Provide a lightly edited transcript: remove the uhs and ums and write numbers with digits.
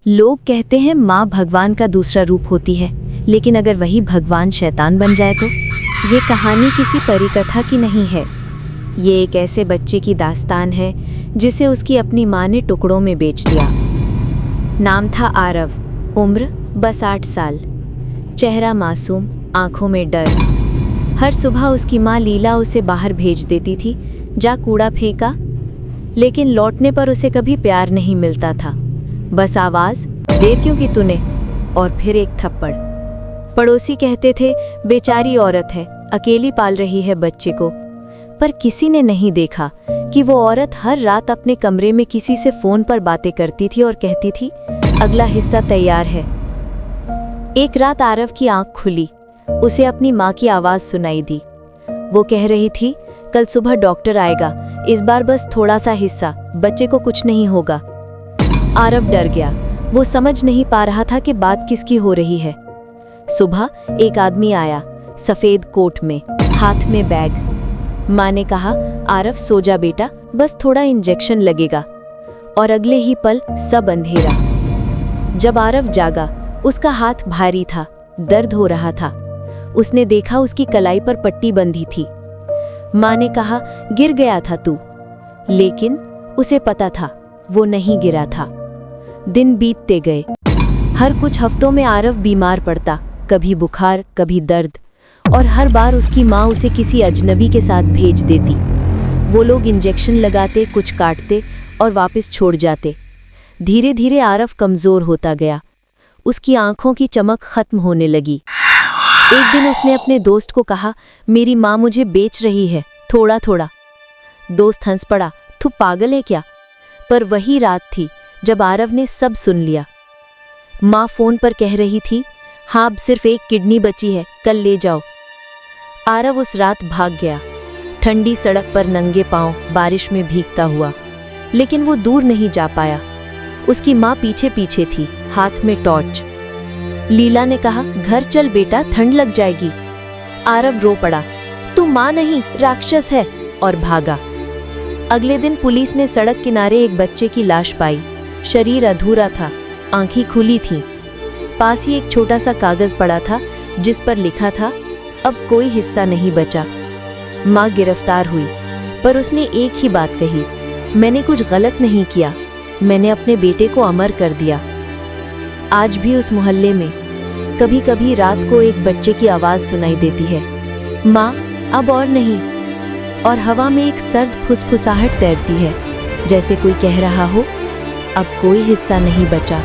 लोग कहते हैं माँ भगवान का दूसरा रूप होती है, लेकिन अगर वही भगवान शैतान बन जाए तो? ये कहानी किसी परी कथा की नहीं है। ये एक ऐसे बच्चे की दास्तान है जिसे उसकी अपनी माँ ने टुकड़ों में बेच दिया। नाम था आरव, उम्र बस 8 साल, चेहरा मासूम, आंखों में डर। हर सुबह उसकी माँ लीला उसे बाहर भेज देती थी, जा कूड़ा फेंका। लेकिन लौटने पर उसे कभी प्यार नहीं मिलता था, बस आवाज़, देर क्यों की तूने, और फिर एक थप्पड़। पड़ोसी कहते थे बेचारी औरत है, अकेली पाल रही है बच्चे को। पर किसी ने नहीं देखा कि वो औरत हर रात अपने कमरे में किसी से फोन पर बातें करती थी और कहती थी अगला हिस्सा तैयार है। एक रात आरव की आंख खुली, उसे अपनी माँ की आवाज़ सुनाई दी। वो कह रही थी कल सुबह डॉक्टर आएगा, इस बार बस थोड़ा सा हिस्सा, बच्चे को कुछ नहीं होगा। आरव डर गया, वो समझ नहीं पा रहा था कि बात किसकी हो रही है। सुबह एक आदमी आया, सफेद कोट में, हाथ में बैग। माँ ने कहा आरव सो जा बेटा, बस थोड़ा इंजेक्शन लगेगा। और अगले ही पल सब अंधेरा। जब आरव जागा, उसका हाथ भारी था, दर्द हो रहा था। उसने देखा उसकी कलाई पर पट्टी बंधी थी। माँ ने कहा गिर गया था तू, लेकिन उसे पता था वो नहीं गिरा था। दिन बीतते गए, हर कुछ हफ्तों में आरव बीमार पड़ता, कभी बुखार, कभी दर्द, और हर बार उसकी माँ उसे किसी अजनबी के साथ भेज देती। वो लोग इंजेक्शन लगाते, कुछ काटते और वापस छोड़ जाते। धीरे धीरे आरव कमज़ोर होता गया, उसकी आंखों की चमक खत्म होने लगी। एक दिन उसने अपने दोस्त को कहा मेरी माँ मुझे बेच रही है, थोड़ा थोड़ा। दोस्त हंस पड़ा, तू पागल है क्या? पर वही रात थी जब आरव ने सब सुन लिया। माँ फोन पर कह रही थी हाँ अब सिर्फ एक किडनी बची है, कल ले जाओ। आरव उस रात भाग गया, ठंडी सड़क पर नंगे पांव, बारिश में भीगता हुआ। लेकिन वो दूर नहीं जा पाया। उसकी माँ पीछे पीछे थी, हाथ में टॉर्च। लीला ने कहा घर चल बेटा, ठंड लग जाएगी। आरव रो पड़ा, तू माँ नहीं राक्षस है, और भागा। अगले दिन पुलिस ने सड़क किनारे एक बच्चे की लाश पाई। शरीर अधूरा था, आंखें खुली थीं। पास ही एक छोटा सा कागज पड़ा था जिस पर लिखा था अब कोई हिस्सा नहीं बचा। माँ गिरफ्तार हुई, पर उसने एक ही बात कही, मैंने कुछ गलत नहीं किया, मैंने अपने बेटे को अमर कर दिया। आज भी उस मोहल्ले में कभी कभी रात को एक बच्चे की आवाज़ सुनाई देती है, माँ अब और नहीं। और हवा में एक सर्द फुसफुसाहट तैरती है, जैसे कोई कह रहा हो अब कोई हिस्सा नहीं बचा।